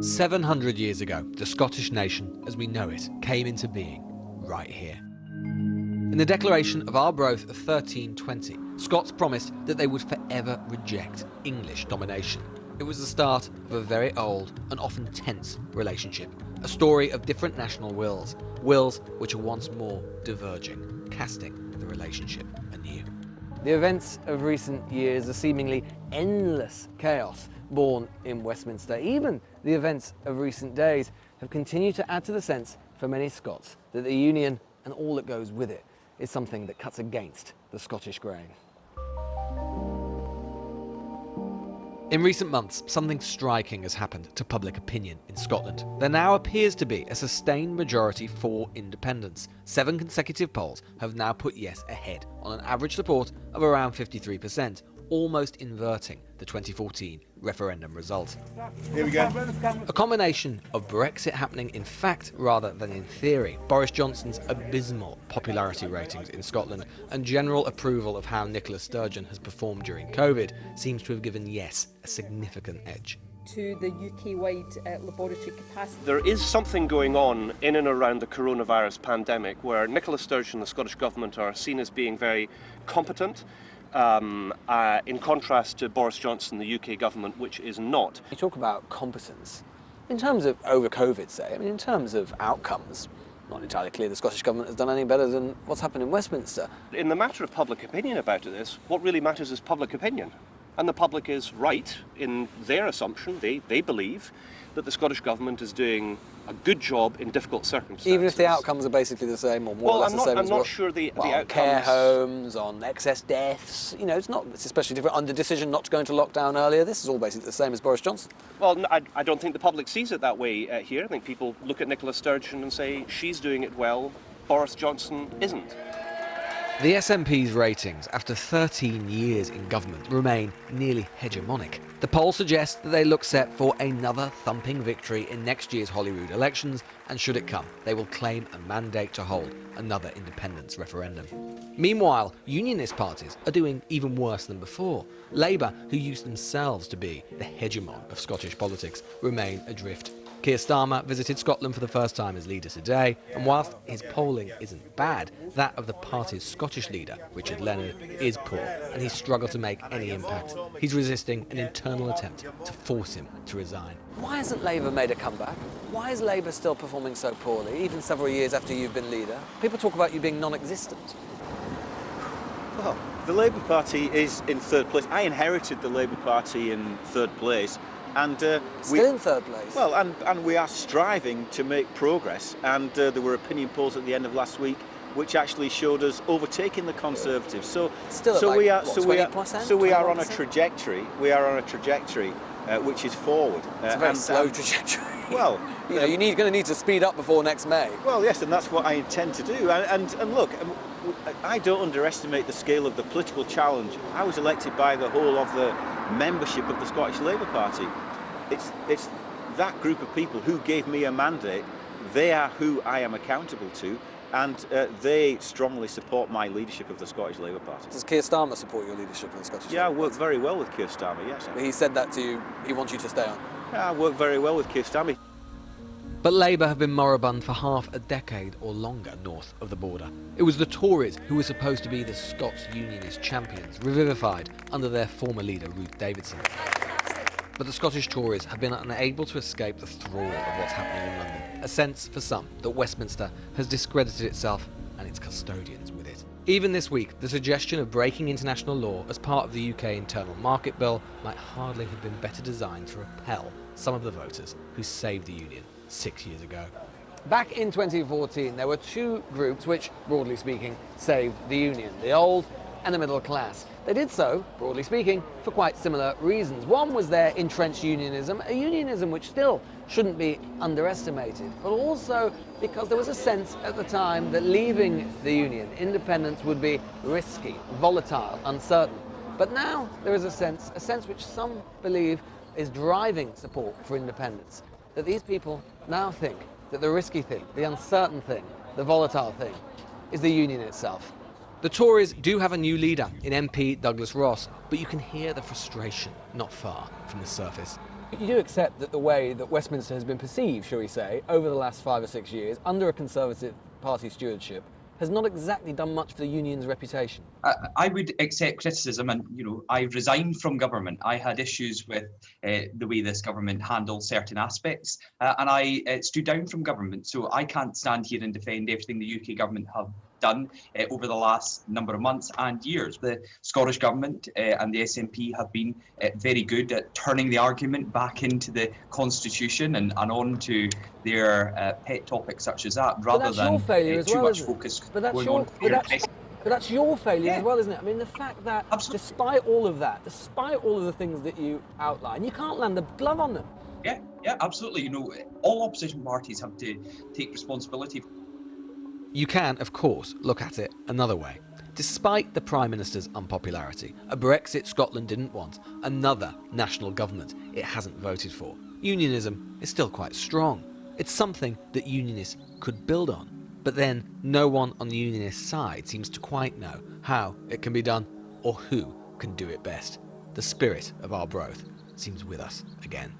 700 years ago, the Scottish nation, as we know it, came into being right here. In the declaration of Arbroath of 1320, Scots promised that they would forever reject English domination. It was the start of a very old and often tense relationship, a story of different national wills which are once more diverging, casting the relationship anew. The events of recent years, the seemingly endless chaos born in Westminster, even the events of recent days, have continued to add to the sense for many Scots that the Union and all that goes with it is something that cuts against the Scottish grain. In recent months, something striking has happened to public opinion in Scotland. There now appears to be a sustained majority for independence. 7 consecutive polls have now put yes ahead, on an average support of around 53%, almost inverting the 2014 referendum result. Here we go. A combination of Brexit happening in fact rather than in theory, Boris Johnson's abysmal popularity ratings in Scotland, and general approval of how Nicola Sturgeon has performed during COVID seems to have given yes a significant edge. To the UK-wide laboratory capacity. There is something going on in and around the coronavirus pandemic where Nicola Sturgeon and the Scottish Government are seen as being very competent, in contrast to Boris Johnson, the UK government, which is not. You talk about competence. In terms of over COVID, say, I mean, in terms of outcomes, not entirely clear the Scottish Government has done any better than what's happened in Westminster. In the matter of public opinion about this, what really matters is public opinion. And the public is right in their assumption. They believe that the Scottish Government is doing a good job in difficult circumstances. Even if the outcomes are basically the same, or more or less the same I'm as not what, sure the on outcomes. care homes, on excess deaths, you know, it's especially different. Under decision not to go into lockdown earlier, this is all basically the same as Boris Johnson. Well, I don't think the public sees it that way here. I think people look at Nicola Sturgeon and say she's doing it well, Boris Johnson isn't. The SNP's ratings after 13 years in government remain nearly hegemonic. The poll suggests that they look set for another thumping victory in next year's Holyrood elections, and should it come, they will claim a mandate to hold another independence referendum. Meanwhile, unionist parties are doing even worse than before. Labour, who used themselves to be the hegemon of Scottish politics, remain adrift. Keir Starmer visited Scotland for the first time as leader today, and whilst his polling isn't bad, that of the party's Scottish leader, Richard Leonard, is poor, and he's struggled to make any impact. He's resisting an internal attempt to force him to resign. Why hasn't Labour made a comeback? Why is Labour still performing so poorly, even several years after you've been leader? People talk about you being non-existent. Well, the Labour Party is in third place. I inherited the Labour Party in third place. And still in third place. Well, and we are striving to make progress. And there were opinion polls at the end of last week which actually showed us overtaking the Conservatives. So we are on a trajectory. We are on a trajectory which is forward. It's a very slow trajectory. Well, you're going to need to speed up before next May. Well, yes, and that's what I intend to do. And look, I don't underestimate the scale of the political challenge. I was elected by the whole of the membership of the Scottish Labour Party. It's that group of people who gave me a mandate. They are who I am accountable to, and they strongly support my leadership of the Scottish Labour Party. Does Keir Starmer support your leadership of the Scottish Labour Party? Yeah, I work very well with Keir Starmer, yes. He said that to you, he wants you to stay on? Yeah, I work very well with Keir Starmer. But Labour have been moribund for half a decade or longer north of the border. It was the Tories who were supposed to be the Scots unionist champions, revivified under their former leader Ruth Davidson. But the Scottish Tories have been unable to escape the thrall of what's happening in London. A sense for some that Westminster has discredited itself and its custodians with it. Even this week, the suggestion of breaking international law as part of the UK Internal Market Bill might hardly have been better designed to repel some of the voters who saved the Union 6 years ago. Back in 2014, there were two groups which, broadly speaking, saved the Union, the old and the middle class. They did so, broadly speaking, for quite similar reasons. One was their entrenched unionism, a unionism which still shouldn't be underestimated, but also because there was a sense at the time that leaving the Union, independence, would be risky, volatile, uncertain. But now there is a sense which some believe is driving support for independence, that these people now think that the risky thing, the uncertain thing, the volatile thing, is the Union itself. The Tories do have a new leader in MP Douglas Ross, but you can hear the frustration not far from the surface. You do accept that the way that Westminster has been perceived, shall we say, over the last 5 or 6 years, under a Conservative Party stewardship, has not exactly done much for the union's reputation. I would accept criticism, and I resigned from government. I had issues with the way this government handled certain aspects, and I stood down from government. So I can't stand here and defend everything the UK government have done over the last number of months and years. The Scottish Government and the SNP have been very good at turning the argument back into the Constitution and on to their pet topics such as that, rather than too much focus going on. But that's your failure as well, isn't it? I mean, the fact that despite all of that, despite all of the things that you outline, you can't land the glove on them. Yeah, absolutely. All opposition parties have to take responsibility. You can, of course, look at it another way. Despite the Prime Minister's unpopularity, a Brexit Scotland didn't want, another national government it hasn't voted for, unionism is still quite strong. It's something that unionists could build on. But then no one on the unionist side seems to quite know how it can be done or who can do it best. The spirit of Arbroath seems with us again.